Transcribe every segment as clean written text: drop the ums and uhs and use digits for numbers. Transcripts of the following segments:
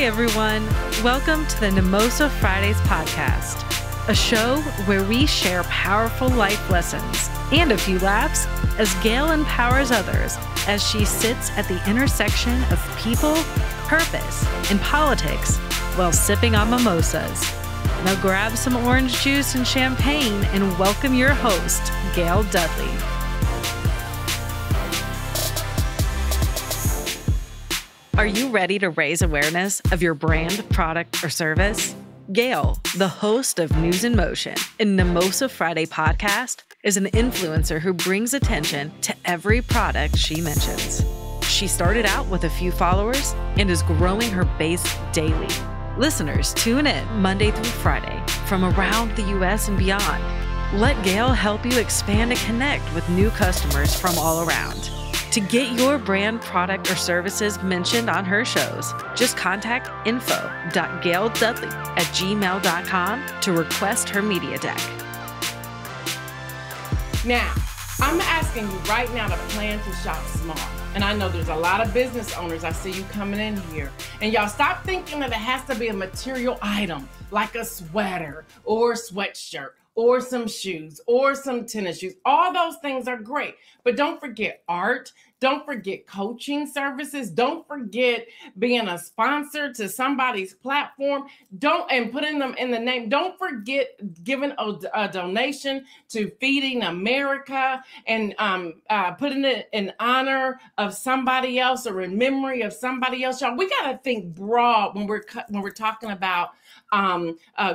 Hi, everyone. Welcome to the Mimosa Fridays podcast, a show where we share powerful life lessons and a few laughs as Gail empowers others as she sits at the intersection of people, purpose, and politics while sipping on mimosas. Now grab some orange juice and champagne and welcome your host, Gail Dudley. Are you ready to raise awareness of your brand, product, or service? Gail, the host of News in Motion and Mimosa Friday podcast, is an influencer who brings attention to every product she mentions. She started out with a few followers and is growing her base daily. Listeners tune in Monday through Friday from around the U.S. and beyond. Let Gail help you expand and connect with new customers from all around. To get your brand, product, or services mentioned on her shows, just contact info.gaildudley@gmail.com to request her media deck. Now, I'm asking you right now to plan to shop small. And I know there's a lot of business owners. I see you coming in here. And y'all stop thinking that it has to be a material item like a sweater or sweatshirt or some shoes or some tennis shoes. All those things are great. But don't forget art. Don't forget coaching services. Don't forget being a sponsor to somebody's platform. And putting them in the name. Don't forget giving a donation to Feeding America and putting it in honor of somebody else or in memory of somebody else. Y'all, we got to think broad when we're talking about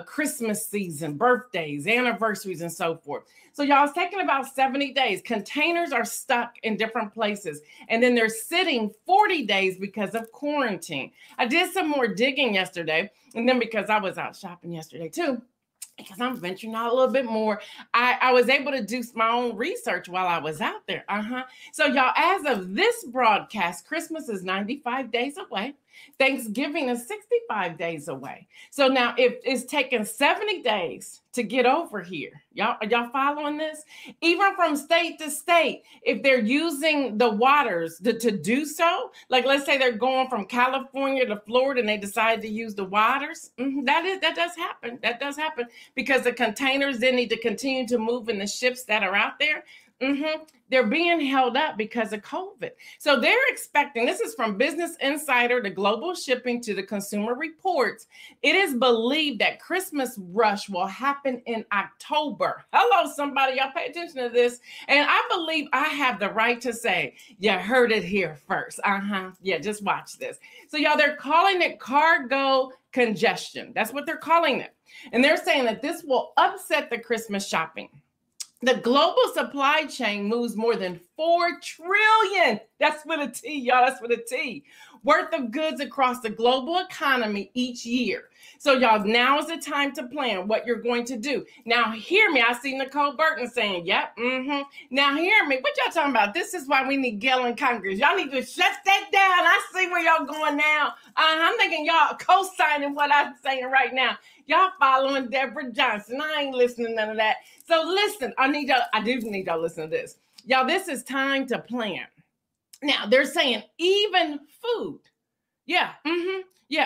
Christmas season, birthdays, anniversaries, and so forth. So y'all, it's taking about 70 days. Containers are stuck in different places, and then they're sitting 40 days because of quarantine. I did some more digging yesterday, and then because I was out shopping yesterday too, because I'm venturing out a little bit more, I was able to do my own research while I was out there. So y'all, as of this broadcast, Christmas is 95 days away. Thanksgiving is 65 days away. So now if it's taken 70 days to get over here, y'all, are y'all following this? Even from state to state, if they're using the waters to do so, like let's say they're going from California to Florida and they decide to use the waters, that does happen. That does happen because the containers then need to continue to move in the ships that are out there. They're being held up because of COVID. So they're expecting, this is from Business Insider to Global Shipping to the Consumer Reports. It is believed that Christmas rush will happen in October. Hello, somebody, y'all pay attention to this. And I believe I have the right to say, you heard it here first. Yeah, just watch this. So y'all, they're calling it cargo congestion. That's what they're calling it. And they're saying that this will upset the Christmas shopping. The global supply chain moves more than 4 trillion. That's with a T, y'all. That's with a T. Worth of goods across the global economy each year. So y'all, now is the time to plan what you're going to do. Now hear me. I see Nicole Burton saying, yep, Now hear me. What y'all talking about? This is why we need Gail in Congress. Y'all need to shut that down. I see where y'all going now. I'm thinking y'all co-signing what I'm saying right now. Y'all following Deborah Johnson. I ain't listening to none of that. So listen, I do need y'all to listen to this. Y'all, this is time to plan. Now, they're saying even food. Yeah,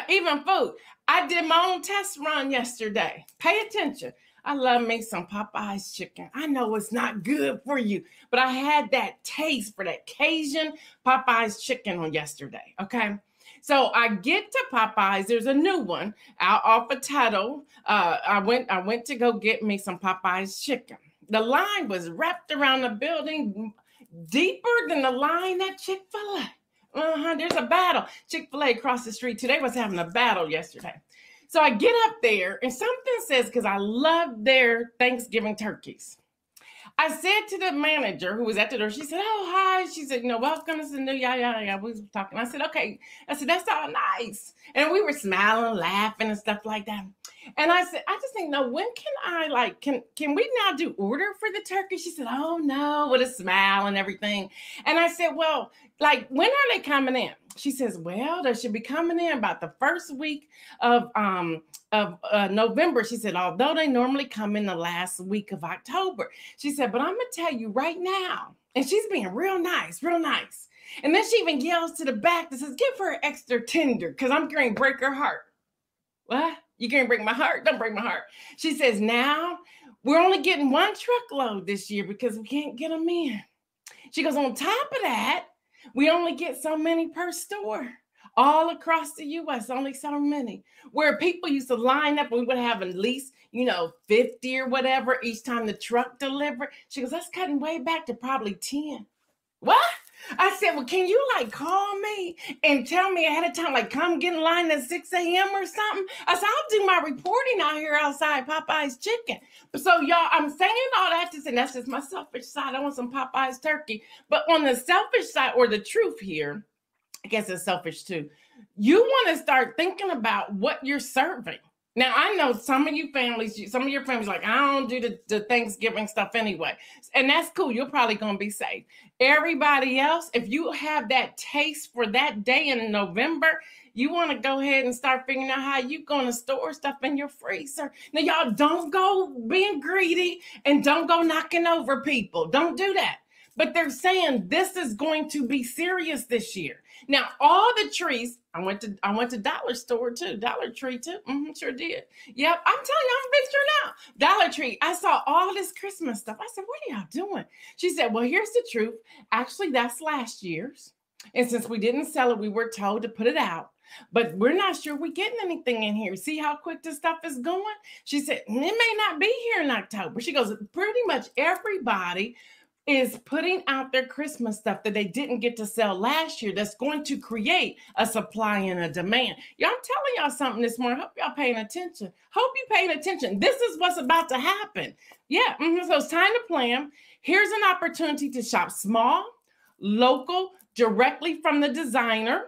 even food. I did my own test run yesterday. Pay attention. I love me some Popeye's chicken. I know it's not good for you, but I had that taste for that Cajun Popeye's chicken on yesterday, okay? So I get to Popeyes. There's a new one out off of Tuttle. I went to go get me some Popeyes chicken. The line was wrapped around the building, deeper than the line at Chick-fil-A. There's a battle. Chick-fil-A across the street today was having a battle yesterday. So I get up there and something says, because I love their Thanksgiving turkeys. I said to the manager who was at the door, she said, oh, hi. She said, welcome. This is new. Yeah. We was talking. I said, okay. I said, that's all nice. And we were smiling, laughing and stuff like that. And I said, I just think, when can I can we now do order for the turkey? She said, oh no, with a smile and everything. And I said, well, when are they coming in? She says, well, they should be coming in about the first week of November. She said, although they normally come in the last week of October. She said, but I'm going to tell you right now, and she's being real nice. And then she even yells to the back that says, give her extra tender because I'm going to break her heart. What? You going to break my heart? Don't break my heart. She says, now we're only getting 1 truckload this year because we can't get them in. She goes, on top of that, we only get so many per store. All across the U.S., only so many. Where people used to line up, we would have at least, 50 or whatever each time the truck delivered. She goes, that's cutting way back to probably 10. What? I said, well, can you call me and tell me ahead of time, come get in line at 6 a.m. or something? I said, I'll do my reporting out here outside Popeye's chicken. So y'all, I'm saying all that to say that's just my selfish side. I want some Popeye's turkey. But on the selfish side, or the truth here, I guess it's selfish too. You want to start thinking about what you're serving. Now, I know some of your families I don't do the Thanksgiving stuff anyway. And that's cool. You're probably going to be safe. Everybody else, if you have that taste for that day in November, you want to go ahead and start figuring out how you're going to store stuff in your freezer. Now, y'all don't go being greedy and don't go knocking over people. Don't do that. But they're saying this is going to be serious this year. Now, all the trees, I went to Dollar Store too, Dollar Tree too. Sure did. Yep, I'm telling you, I'm a big store now. Dollar Tree, I saw all this Christmas stuff. I said, what are y'all doing? She said, well, here's the truth. Actually, that's last year's. And since we didn't sell it, we were told to put it out. But we're not sure we're getting anything in here. See how quick this stuff is going? She said, it may not be here in October. She goes, pretty much everybody is putting out their Christmas stuff that they didn't get to sell last year that's going to create a supply and a demand. Y'all, I'm telling y'all something this morning. Hope y'all paying attention. Hope you paying attention. This is what's about to happen. Yeah, so it's time to plan. Here's an opportunity to shop small, local, directly from the designer,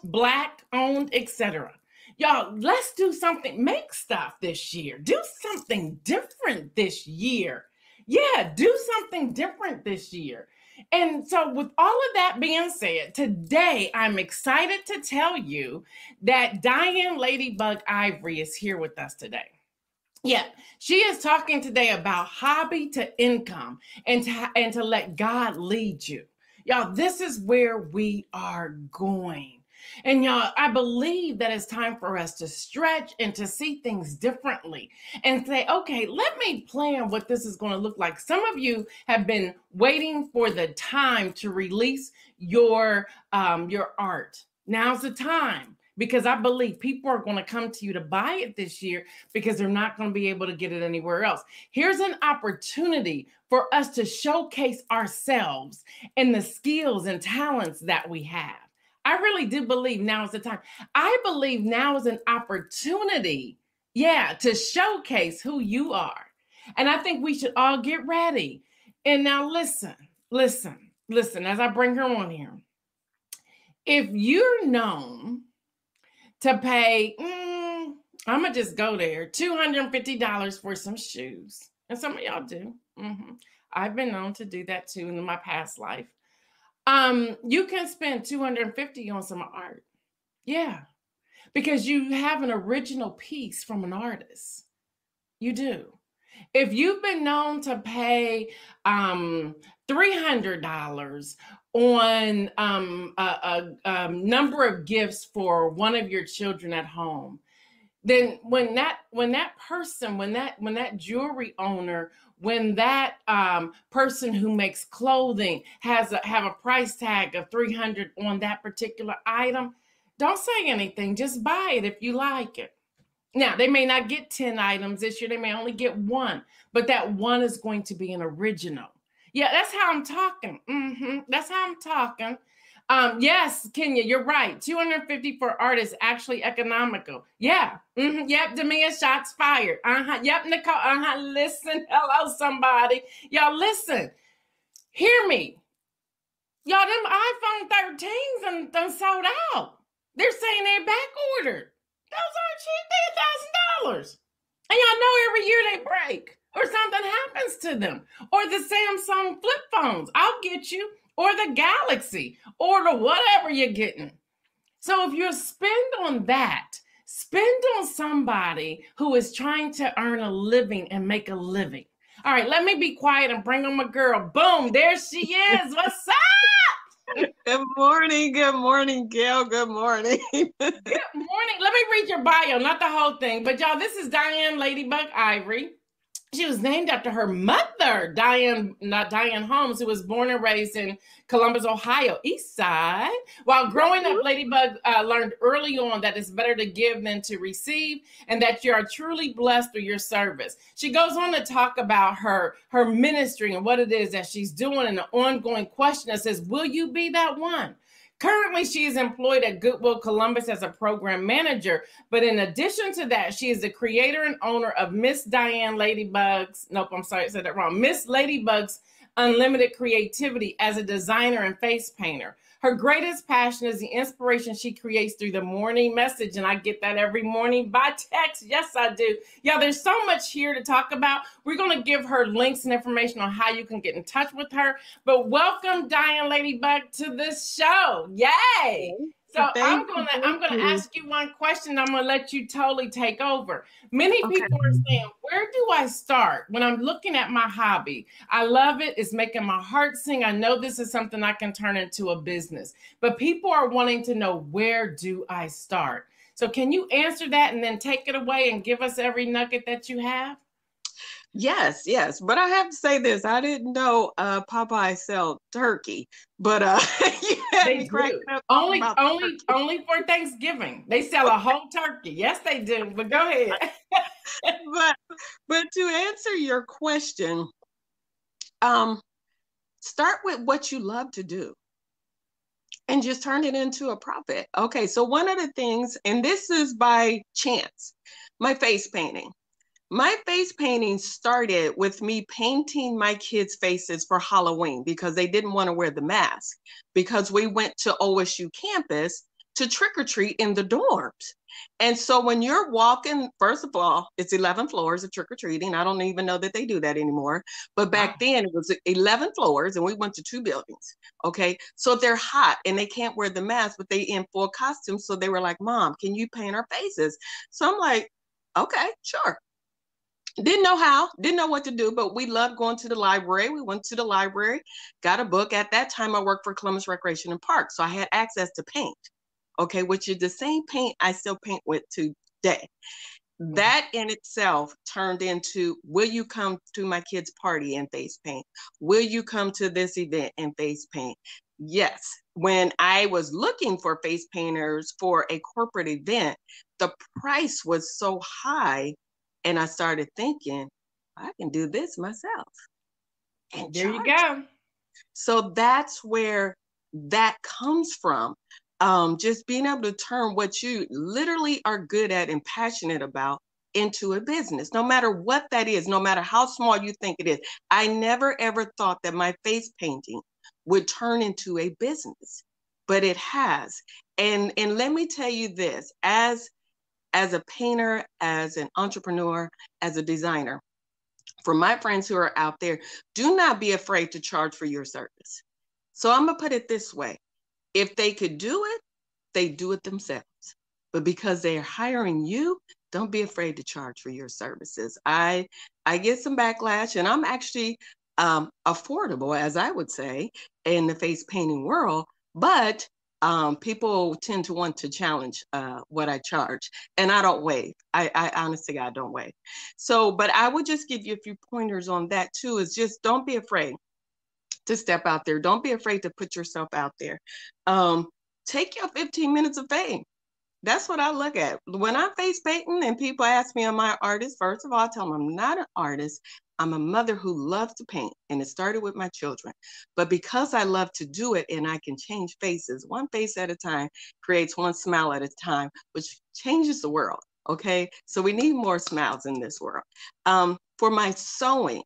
Black owned, etc. Y'all, let's do something. Make stuff this year. Do something different this year. Yeah, do something different this year. And so with all of that being said, today I'm excited to tell you that Diane Ladybug Ivery is here with us today. Yeah, she is talking today about hobby to income and to let God lead you. Y'all, this is where we are going. And y'all, I believe that it's time for us to stretch and to see things differently and say, okay, let me plan what this is going to look like. Some of you have been waiting for the time to release your art. Now's the time, because I believe people are going to come to you to buy it this year because they're not going to be able to get it anywhere else. Here's an opportunity for us to showcase ourselves and the skills and talents that we have. I really do believe now is the time. I believe now is an opportunity, to showcase who you are. And I think we should all get ready. And now listen, as I bring her on here. If you're known to pay, I'm going to just go there, $250 for some shoes. And some of y'all do. I've been known to do that too in my past life. You can spend $250 on some art. Yeah, because you have an original piece from an artist. You do. If you've been known to pay $300 on a number of gifts for one of your children at home, then when that jewelry owner, when that person who makes clothing have a price tag of $300 on that particular item, don't say anything. Just buy it if you like it. Now, they may not get 10 items this year. They may only get one, but that one is going to be an original. Yeah, that's how I'm talking. That's how I'm talking. Yes, Kenya, you're right. $250 for art is actually economical. Yeah. Yep, Demia, shots fired. Yep, Nicole. Listen. Hello, somebody. Y'all, listen. Hear me. Y'all, them iPhone 13s done sold out. They're saying they're back ordered. Those aren't cheap. They're $1,000. And y'all know every year they break or something happens to them. Or the Samsung flip phones. I'll get you. Or the Galaxy, or the whatever you're getting. So if you spend on that, spend on somebody who is trying to earn a living and make a living. All right, let me be quiet and bring on my girl. Boom, there she is. What's up? Good morning, Gail. Good morning. Good morning. Let me read your bio, not the whole thing. But y'all, this is Diane Ladybug Ivery. She was named after her mother, Diane Holmes, who was born and raised in Columbus, Ohio, East Side. While growing up, Ladybug learned early on that it's better to give than to receive, and that you are truly blessed through your service. She goes on to talk about her ministry and what it is that she's doing, and the ongoing question that says, will you be that one? Currently, she is employed at Goodwill Columbus as a program manager. But in addition to that, she is the creator and owner of Miss Diane Ladybug's, nope, I'm sorry, I said that wrong. Miss Ladybug's Unlimited Creativity as a designer and face painter. Her greatest passion is the inspiration she creates through the morning message. And I get that every morning by text. Yes, I do. Yeah, there's so much here to talk about. We're going to give her links and information on how you can get in touch with her. But welcome, Diane Ladybug, to this show. Yay! So I'm gonna ask you one question. I'm gonna let you totally take over. Many people are saying, where do I start when I'm looking at my hobby? I love it. It's making my heart sing. I know this is something I can turn into a business. But people are wanting to know, where do I start? So can you answer that and then take it away and give us every nugget that you have? Yes. But I have to say this. I didn't know Popeye sell turkey, but they do. Only for Thanksgiving. They sell a whole turkey. Yes, they do. But go ahead. but to answer your question, start with what you love to do and just turn it into a profit. Okay, so one of the things, and this is by chance, my face painting. My face painting started with me painting my kids' faces for Halloween because they didn't want to wear the mask, because we went to OSU campus to trick or treat in the dorms. And so when you're walking, first of all, it's 11 floors of trick or treating. I don't even know that they do that anymore. But back then it was 11 floors and we went to 2 buildings. Okay. So they're hot and they can't wear the mask, but they in full costume. So they were like, Mom, can you paint our faces? So I'm like, okay, sure. Didn't know how, didn't know what to do, but we loved going to the library. We went to the library, got a book. At that time, I worked for Columbus Recreation and Park, so I had access to paint, okay, which is the same paint I still paint with today. That in itself turned into, will you come to my kids' party and face paint? Will you come to this event and face paint? Yes. When I was looking for face painters for a corporate event, the price was so high. And I started thinking, I can do this myself. And there you go. So that's where that comes from. Just being able to turn what you literally are good at and passionate about into a business, no matter what that is, no matter how small you think it is. I never, ever thought that my face painting would turn into a business, but it has. And let me tell you this, as a painter, as an entrepreneur, as a designer, for my friends who are out there, do not be afraid to charge for your service. So I'm gonna put it this way. If they could do it, they do it themselves. But because they're hiring you, don't be afraid to charge for your services. I get some backlash, and I'm actually affordable, as I would say, in the face painting world, but people tend to want to challenge what I charge, and I don't waive. I honestly, I don't waive. So, but I would just give you a few pointers on that too, is just don't be afraid to step out there. Don't be afraid to put yourself out there. Take your 15 minutes of fame. That's what I look at. When I'm face painting and people ask me, am I an artist? First of all, I tell them I'm not an artist. I'm a mother who loves to paint, and it started with my children. But because I love to do it and I can change faces, one face at a time, creates one smile at a time, which changes the world, okay? So we need more smiles in this world. For my sewing,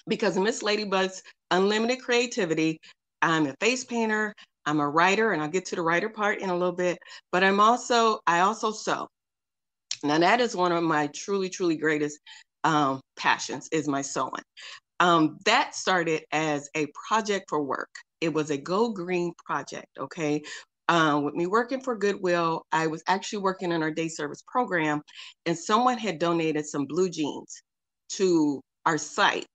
because Miss Ladybug's Unlimited Creativity, I'm a face painter, I'm a writer, and I'll get to the writer part in a little bit, but I also sew. Now that is one of my truly, truly greatest passions, is my sewing. That started as a project for work. It was a Go Green project, okay? With me working for Goodwill, I was actually working in our day service program, and someone had donated some blue jeans to our site,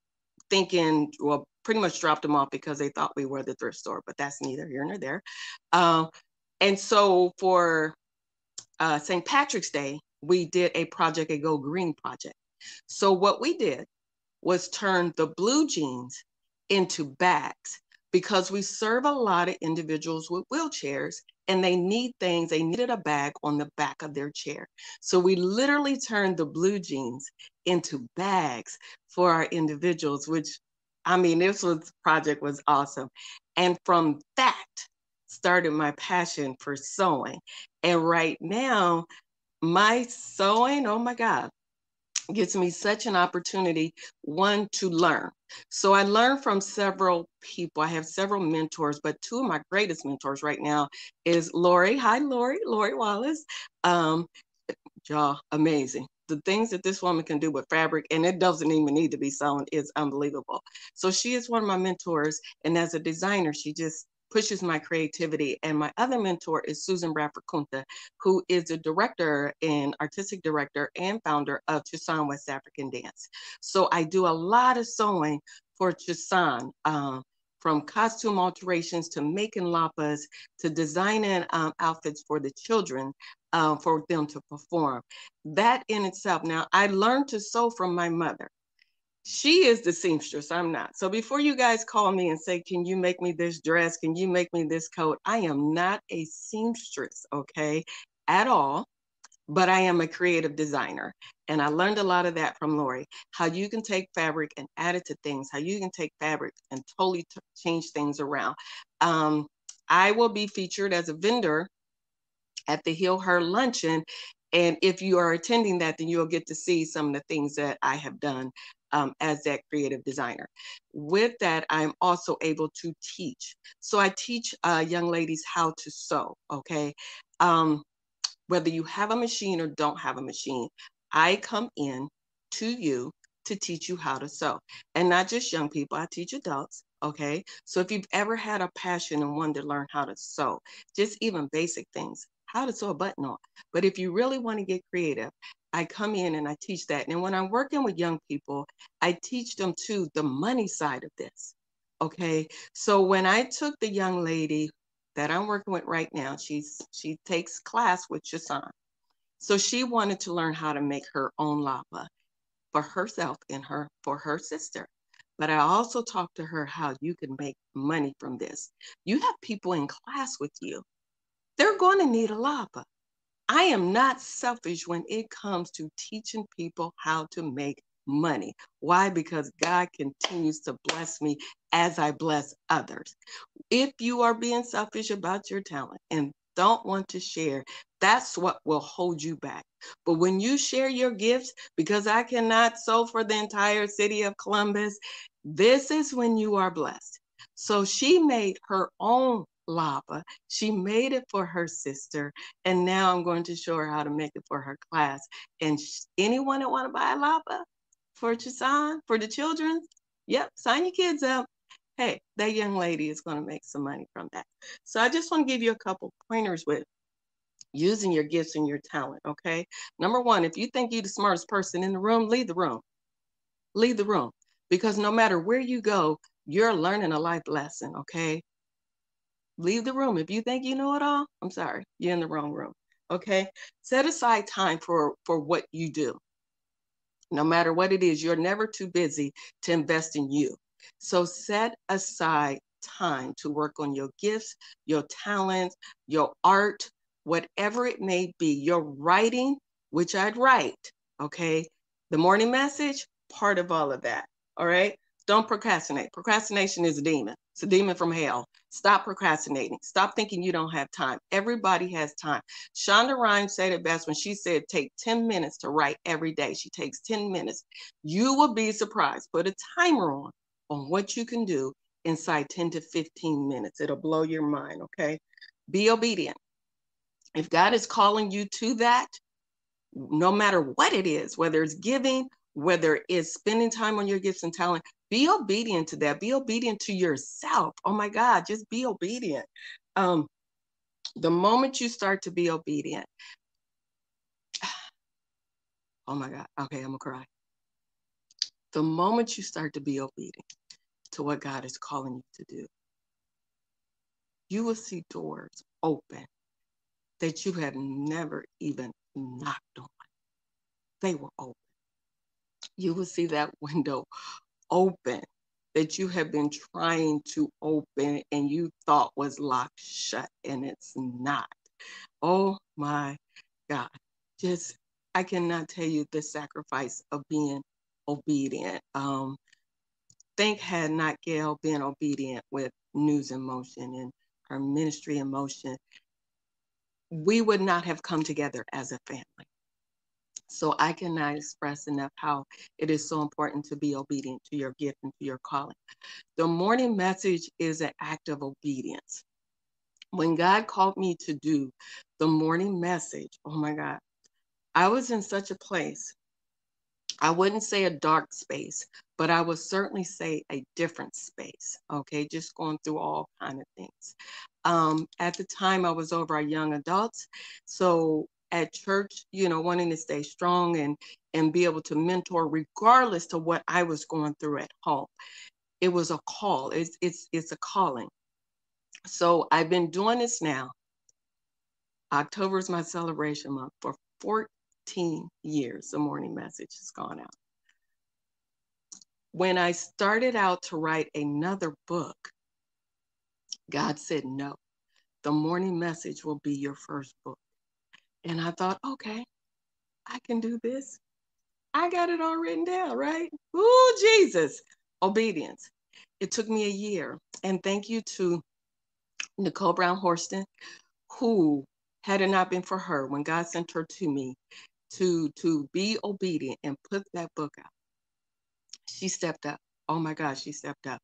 thinking, well, pretty much dropped them off because they thought we were the thrift store, but that's neither here nor there. And so for St. Patrick's Day, we did a project, a Go Green project. So what we did was turn the blue jeans into bags, because we serve a lot of individuals with wheelchairs and they need things. They needed a bag on the back of their chair. So we literally turned the blue jeans into bags for our individuals, which, I mean, project was awesome. And from that started my passion for sewing. And right now, my sewing, oh my God, gives me such an opportunity, one, to learn. So I learn from several people. I have several mentors, but two of my greatest mentors right now is Lori. Hi, Lori Wallace. Y'all, amazing. The things that this woman can do with fabric, and it doesn't even need to be sewn, is unbelievable. So she is one of my mentors. And as a designer, she just pushes my creativity. And my other mentor is Susan Bradford Kunta, who is the director and artistic director and founder of Chusan West African Dance. So I do a lot of sewing for Chusan, from costume alterations to making lapas to designing outfits for the children, for them to perform. That in itself, now I learned to sew from my mother. She is the seamstress, I'm not. So before you guys call me and say, can you make me this dress? Can you make me this coat? I am not a seamstress, okay, at all, but I am a creative designer. And I learned a lot of that from Lori, how you can take fabric and add it to things, how you can take fabric and totally change things around. I will be featured as a vendor at the Heal Her Luncheon. And if you are attending that, then you'll get to see some of the things that I have done as that creative designer. With that, I'm also able to teach. So I teach young ladies how to sew, okay? Whether you have a machine or don't have a machine, I come in to you to teach you how to sew. And not just young people, I teach adults, okay? So if you've ever had a passion and wanted to learn how to sew, just even basic things, how to sew a button on. But if you really want to get creative, I come in and I teach that. And when I'm working with young people, I teach them too the money side of this, okay? So when I took the young lady that I'm working with right now, she takes class with Chusan. So she wanted to learn how to make her own lapa for herself and for her sister. But I also talked to her how you can make money from this. You have people in class with you. They're going to need a lapa. I am not selfish when it comes to teaching people how to make money. Why? Because God continues to bless me as I bless others. If you are being selfish about your talent and don't want to share, that's what will hold you back. But when you share your gifts, because I cannot sew for the entire city of Columbus, this is when you are blessed. So she made her own lapa. She made it for her sister. And now I'm going to show her how to make it for her class. And anyone that want to buy a lapa for Chusan, for the children, yep, sign your kids up. Hey, that young lady is going to make some money from that. So I just want to give you a couple pointers with using your gifts and your talent, okay? Number one, if you think you're the smartest person in the room, leave the room. Leave the room. Because no matter where you go, you're learning a life lesson, okay? Leave the room. If you think you know it all, I'm sorry, you're in the wrong room, okay? Set aside time for what you do. No matter what it is, you're never too busy to invest in you. So set aside time to work on your gifts, your talents, your art, whatever it may be, your writing, which I'd write, okay? The morning message, part of all of that, all right? Don't procrastinate. Procrastination is a demon. It's a demon from hell. Stop procrastinating. Stop thinking you don't have time. Everybody has time. Shonda Rhimes said it best when she said, take 10 minutes to write every day. She takes 10 minutes. You will be surprised. Put a timer on what you can do inside 10 to 15 minutes. It'll blow your mind, okay? Be obedient. If God is calling you to that, no matter what it is, whether it's giving, whether it's spending time on your gifts and talent, be obedient to that. Be obedient to yourself. Oh my God, just be obedient. The moment you start to be obedient, oh my God, okay, I'm gonna cry. The moment you start to be obedient to what God is calling you to do. You will see doors open that you have never even knocked on. They will open. You will see that window open that you have been trying to open and you thought was locked shut, and it's not. Oh my God. I cannot tell you the sacrifice of being obedient. Think had not Gail been obedient with News in Motion and her ministry in motion, we would not have come together as a family. So I cannot express enough how it is so important to be obedient to your gift and to your calling. The morning message is an act of obedience. When God called me to do the morning message, oh my God, I was in such a place. I wouldn't say a dark space, but I would certainly say a different space. Okay, just going through all kind of things. At the time, I was over our young adults, so at church, wanting to stay strong and be able to mentor regardless to what I was going through at home. It was a call. It's a calling. So I've been doing this now. October is my celebration month for 14 years. The morning message has gone out. When I started out to write another book, God said, no, the morning message will be your first book. And I thought, okay, I can do this. I got it all written down, right? Ooh, Jesus, obedience. It took me a year. And thank you to Nicole Brown Horston, who, had it not been for her, when God sent her to me to be obedient and put that book out, she stepped up. Oh my God, she stepped up.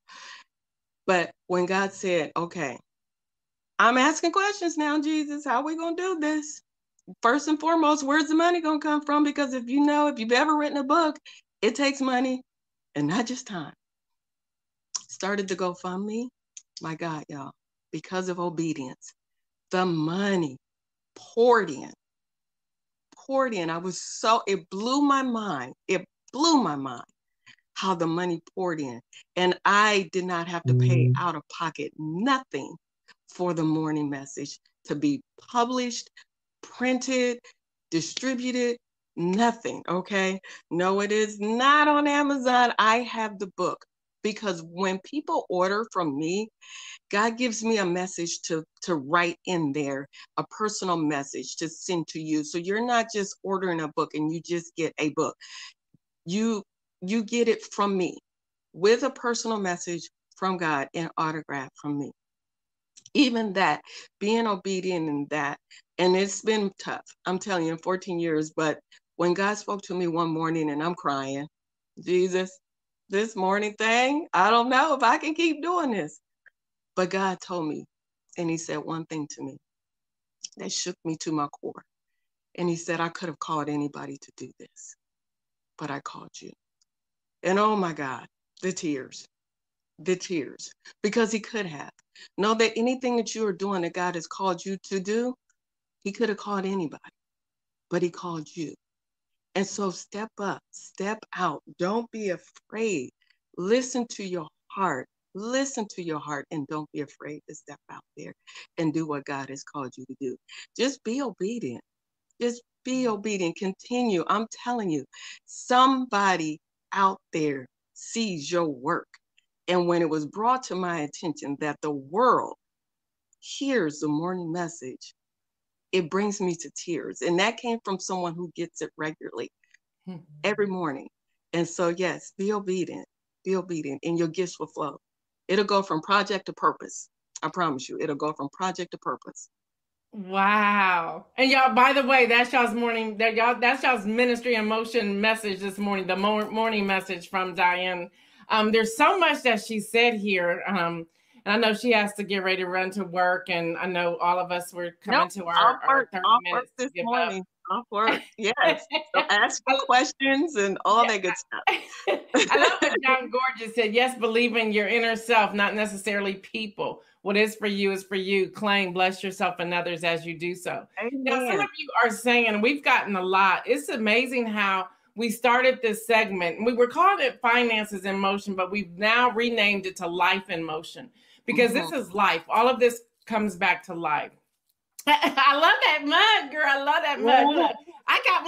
But when God said, okay, I'm asking questions now, Jesus, how are we going to do this? First and foremost, where's the money going to come from? Because if you've ever written a book, it takes money and not just time. Started the GoFundMe. My God, y'all, because of obedience, the money poured in. It blew my mind. It blew my mind how the money poured in. And I did not have to pay out of pocket nothing for the morning message to be published, printed, distributed, nothing, okay? No, it is not on Amazon. I have the book because when people order from me, God gives me a message to write in there, a personal message to send to you. So you're not just ordering a book and you just get a book. You get it from me with a personal message from God and autograph from me. Even that, being obedient in that, and it's been tough. I'm telling you, in 14 years, but when God spoke to me one morning and I'm crying, Jesus, this morning thing, I don't know if I can keep doing this. But God told me, and he said one thing to me that shook me to my core. And he said, I could have called anybody to do this, but I called you. And oh my God, the tears, because he could have. Know that anything that you are doing that God has called you to do, he could have called anybody, but he called you. And so step up, step out. Don't be afraid. Listen to your heart. Listen to your heart and don't be afraid to step out there and do what God has called you to do. Just be obedient. Just be obedient. Continue. I'm telling you, somebody out there sees your work. And when it was brought to my attention that the world hears the morning message, it brings me to tears. And that came from someone who gets it regularly every morning. And so, yes, be obedient, and your gifts will flow. It'll go from project to purpose. I promise you, it'll go from project to purpose. Wow. And y'all, by the way, that's y'all's ministry in motion message this morning, the morning message from Diane. There's so much that she said here. And I know she has to get ready to run to work. And I know all of us were coming to our 30 minutes this to give morning. up. Off work, yes. So ask for questions and all that good stuff. I love what John Gorgeous said. Yes, believe in your inner self, not necessarily people. What is for you is for you. Claim, bless yourself and others as you do so. Amen. Now, some of you are saying, and we've gotten a lot. It's amazing how we started this segment, and we were calling it Finances in Motion, but we've now renamed it to Life in Motion, because this is life. All of this comes back to life. I love that mug, girl. I love that mug. Look, I got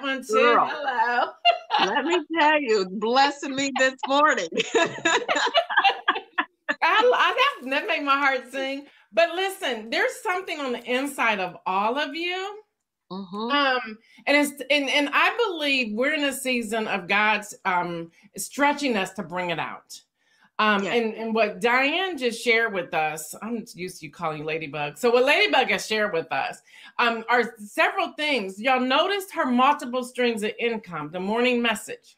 one too. Girl, hello. Let me tell you, blessing me this morning. That made my heart sing. But listen, there's something on the inside of all of you. And I believe we're in a season of God's stretching us to bring it out. And what Diane just shared with us, I'm used to you calling you Ladybug. So what Ladybug has shared with us are several things. Y'all noticed her multiple streams of income, the morning message,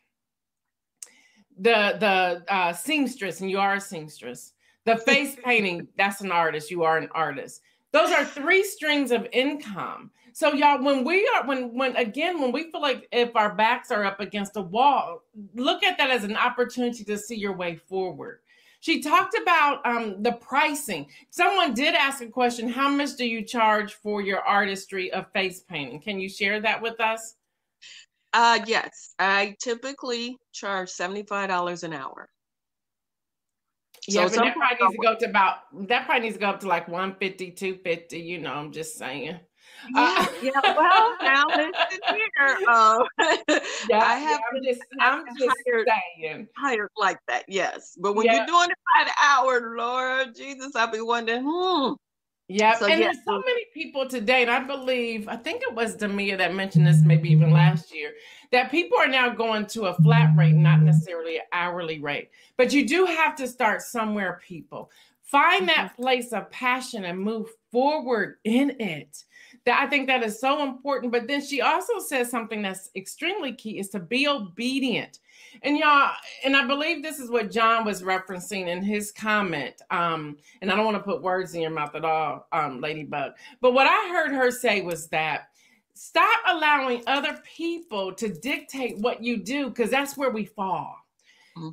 the seamstress, and you are a seamstress, the face painting, that's an artist, you are an artist. Those are 3 streams of income. So y'all, when we feel like if our backs are up against a wall, look at that as an opportunity to see your way forward. She talked about the pricing. Someone did ask a question, how much do you charge for your artistry of face painting? Can you share that with us? Yes, I typically charge $75 an hour. Yeah, so but that probably needs to go up to like $150, $250, you know, I'm just saying. Well, now listen here. I'm just hired like that, yes. But when you're doing it by the hour, Lord Jesus, I'll be wondering, Yeah, so, and there's so many people today, and I think it was Damia that mentioned this maybe even last year, that people are now going to a flat rate, not necessarily an hourly rate. But you do have to start somewhere, people. Find that place of passion and move forward in it. I think that is so important. But then she also says something that's extremely key is to be obedient. And y'all, and I believe this is what John was referencing in his comment. And I don't want to put words in your mouth at all, Ladybug. But what I heard her say was that stop allowing other people to dictate what you do, because that's where we fall.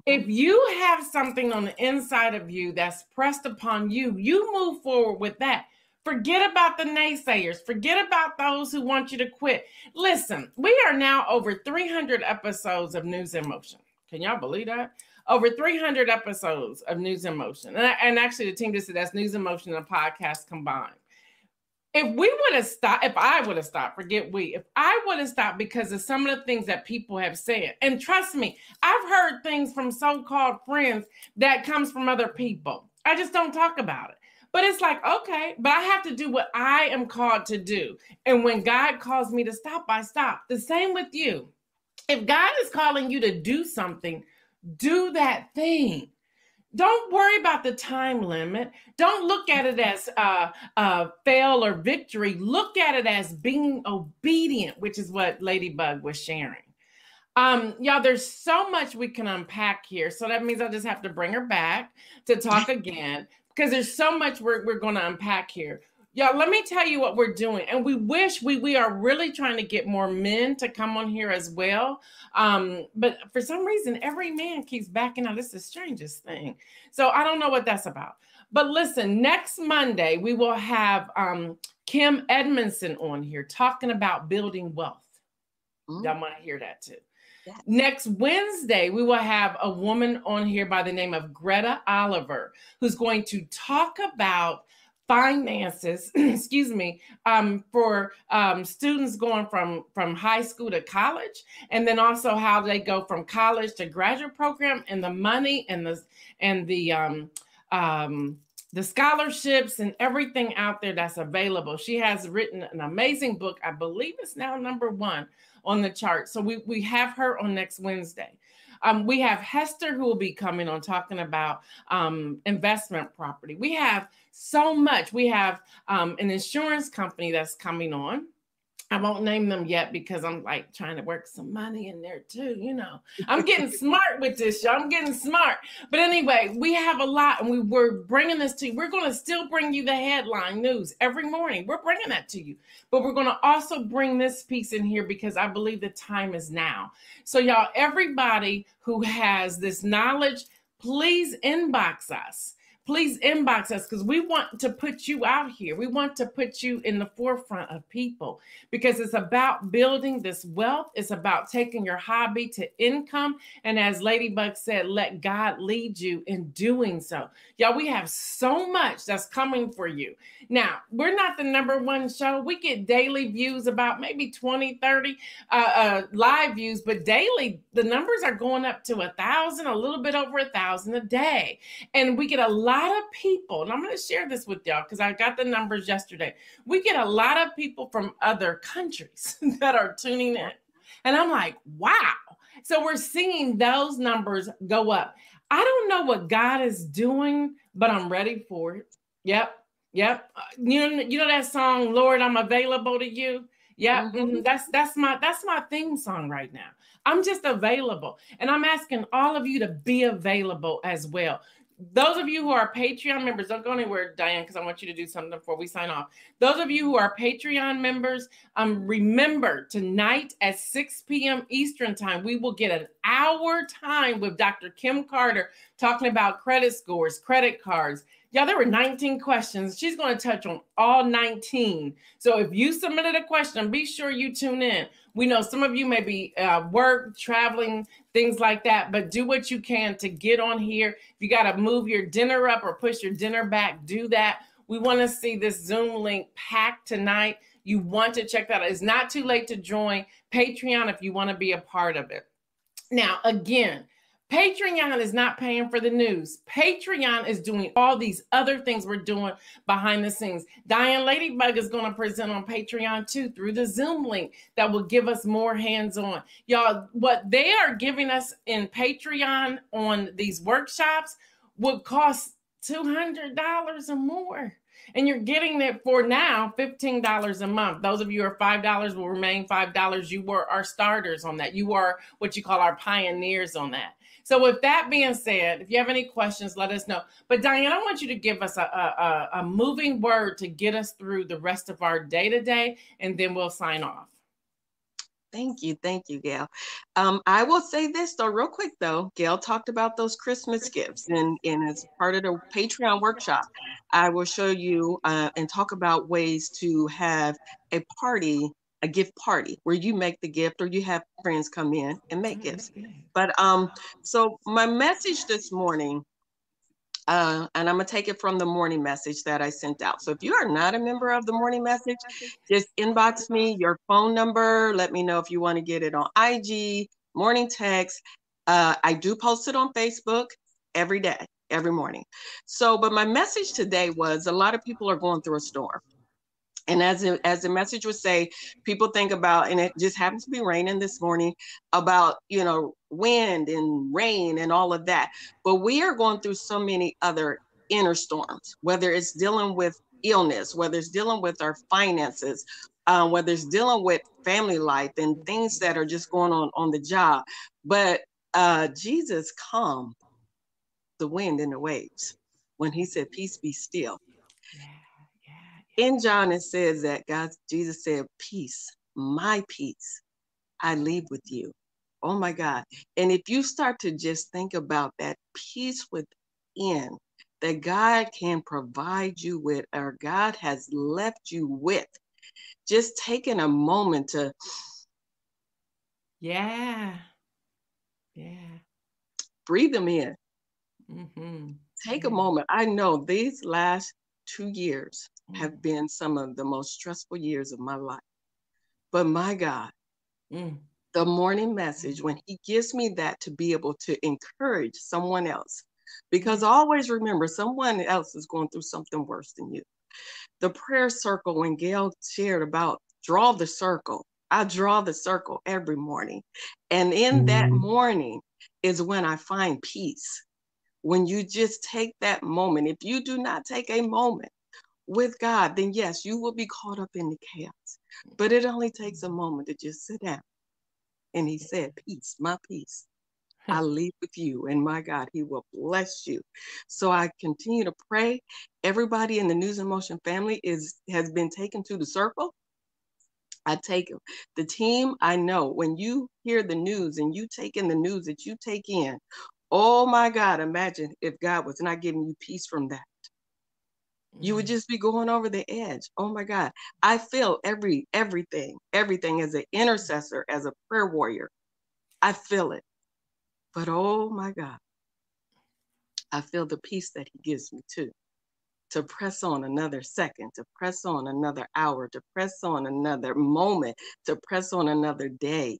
If you have something on the inside of you that's pressed upon you, you move forward with that. Forget about the naysayers. Forget about those who want you to quit. Listen, we are now over 300 episodes of News in Motion. Can y'all believe that? Over 300 episodes of News in Motion. And actually the team just said that's News in Motion and a podcast combined. If I would have stopped because of some of the things that people have said. And trust me, I've heard things from so-called friends that comes from other people. I just don't talk about it. But it's like, okay, but I have to do what I am called to do. And when God calls me to stop, I stop. The same with you. If God is calling you to do something, do that thing. Don't worry about the time limit. Don't look at it as fail or victory. Look at it as being obedient, which is what Ladybug was sharing. Y'all, there's so much we can unpack here. So that means I just have to bring her back to talk again, because there's so much we're going to unpack here. Y'all, let me tell you what we're doing. And we wish we are really trying to get more men to come on here as well. But for some reason, every man keeps backing out. It's the strangest thing. So I don't know what that's about. But listen, next Monday, we will have Kim Edmondson on here talking about building wealth. Y'all want to hear that too. Yes. Next Wednesday, we will have a woman on here by the name of Greta Oliver, who's going to talk about finances, for students going from high school to college, and then also how they go from college to graduate program, and the money and the scholarships and everything out there that's available. She has written an amazing book. I believe it's now #1 on the chart. So we have her on next Wednesday. We have Hester, who will be coming on talking about investment property. We have so much. We have an insurance company that's coming on. I won't name them yet because I'm like trying to work some money in there too. You know, I'm getting smart with this, y'all. I'm getting smart. But anyway, we have a lot, and we're bringing this to you. We're going to still bring you the headline news every morning. We're bringing that to you. But we're going to also bring this piece in here because I believe the time is now. So y'all, everybody who has this knowledge, please inbox us. please inbox us, because we want to put you out here. We want to put you in the forefront of people, because it's about building this wealth. It's about taking your hobby to income. And as Ladybug said, let God lead you in doing so. Y'all, we have so much that's coming for you. Now, we're not the #1 show. We get daily views, about maybe 20, 30 live views, but daily, the numbers are going up to 1,000, a little bit over 1,000 a day. And we get a lot of people, and I'm going to share this with y'all because I got the numbers yesterday. We get a lot of people from other countries that are tuning in. And I'm like, wow. So we're seeing those numbers go up. I don't know what God is doing, but I'm ready for it. Yep. You know that song, Lord, I'm available to you. Yeah, that's my theme song right now. I'm just available. And I'm asking all of you to be available as well. Those of you who are Patreon members, don't go anywhere, Diane, because I want you to do something before we sign off. Those of you who are Patreon members, remember, tonight at 6 p.m. Eastern time, we will get an hour time with Dr. Kim Carter talking about credit scores, credit cards. Yeah, there were 19 questions. She's going to touch on all 19. So if you submitted a question, be sure you tune in. We know some of you may be work, traveling, things like that, but do what you can to get on here. If you got to move your dinner up or push your dinner back, do that. We want to see this Zoom link packed tonight. You want to check that out. It's not too late to join Patreon if you want to be a part of it. Now, again, Patreon is not paying for the news. Patreon is doing all these other things we're doing behind the scenes. Diane Ladybug is going to present on Patreon too through the Zoom link that will give us more hands-on. Y'all, what they are giving us in Patreon on these workshops would cost $200 or more. And you're getting it for now $15 a month. Those of you who are $5 will remain $5. You were our starters on that. You are what you call our pioneers on that. So with that being said, if you have any questions, let us know. But Diane, I want you to give us a moving word to get us through the rest of our day today, and then we'll sign off. Thank you, Gail. I will say this though, real quick though. Gail talked about those Christmas gifts, and as part of the Patreon workshop, I will show you and talk about ways to have a party, a gift party, where you make the gift or you have friends come in and make gifts. But so my message this morning, and I'm going to take it from the morning message that I sent out. So if you are not a member of the morning message, just inbox me your phone number. Let me know if you want to get it on IG, morning text. I do post it on Facebook every day, every morning. So, but my message today was a lot of people are going through a storm. And as the message would say, people think about, and it just happens to be raining this morning, about, you know, wind and rain and all of that. But we are going through so many other inner storms, whether it's dealing with illness, whether it's dealing with our finances, whether it's dealing with family life and things that are just going on the job. But Jesus calmed the wind and the waves when he said, peace be still. In John, it says that Jesus said, peace, my peace, I leave with you. Oh my God. And if you start to just think about that peace within that God can provide you with, or God has left you with, just taking a moment to. Breathe them in. Take a moment. I know these last 2 years have been some of the most stressful years of my life. But my God, the morning message, when he gives me that to be able to encourage someone else, because always remember, someone else is going through something worse than you. The prayer circle, when Gail shared about draw the circle, I draw the circle every morning. And in that morning is when I find peace. When you just take that moment, if you do not take a moment with God, then yes, you will be caught up in the chaos. But it only takes a moment to just sit down. And he said, peace, my peace, I leave with you. And my God, he will bless you. So I continue to pray. Everybody in the News in Motion family has been taken to the circle. I take them. The team, I know when you hear the news and you take in the news that you take in, Oh my God, imagine if God was not giving you peace from that. You would just be going over the edge. Oh my God. I feel everything as an intercessor, as a prayer warrior. I feel it. But oh my God, I feel the peace that he gives me too. To press on another second, to press on another hour, to press on another moment, to press on another day.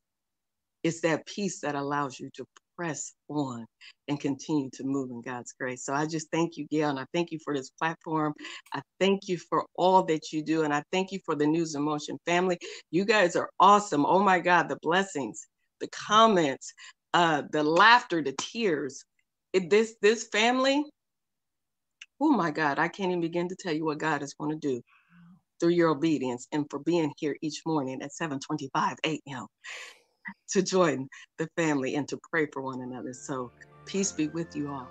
It's that peace that allows you to press on and continue to move in God's grace. So I just thank you, Gail, and I thank you for this platform. I thank you for all that you do, and I thank you for the News in Motion family. You guys are awesome. Oh my God, the blessings, the comments, the laughter, the tears. This family, oh my God, I can't even begin to tell you what God is going to do through your obedience and for being here each morning at 7:25 a.m. to join the family and to pray for one another. So peace be with you all.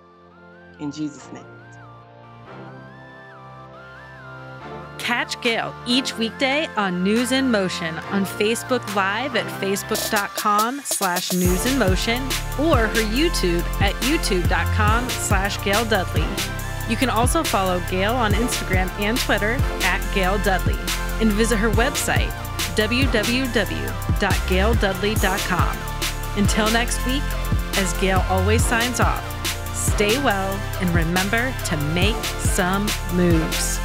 In Jesus' name. Catch Gail each weekday on News in Motion on Facebook Live at facebook.com/newsinmotion or her YouTube at youtube.com/GailDudley. You can also follow Gail on Instagram and Twitter at Gail Dudley and visit her website www.gaildudley.com. Until next week, as Gail always signs off, stay well and remember to make some moves.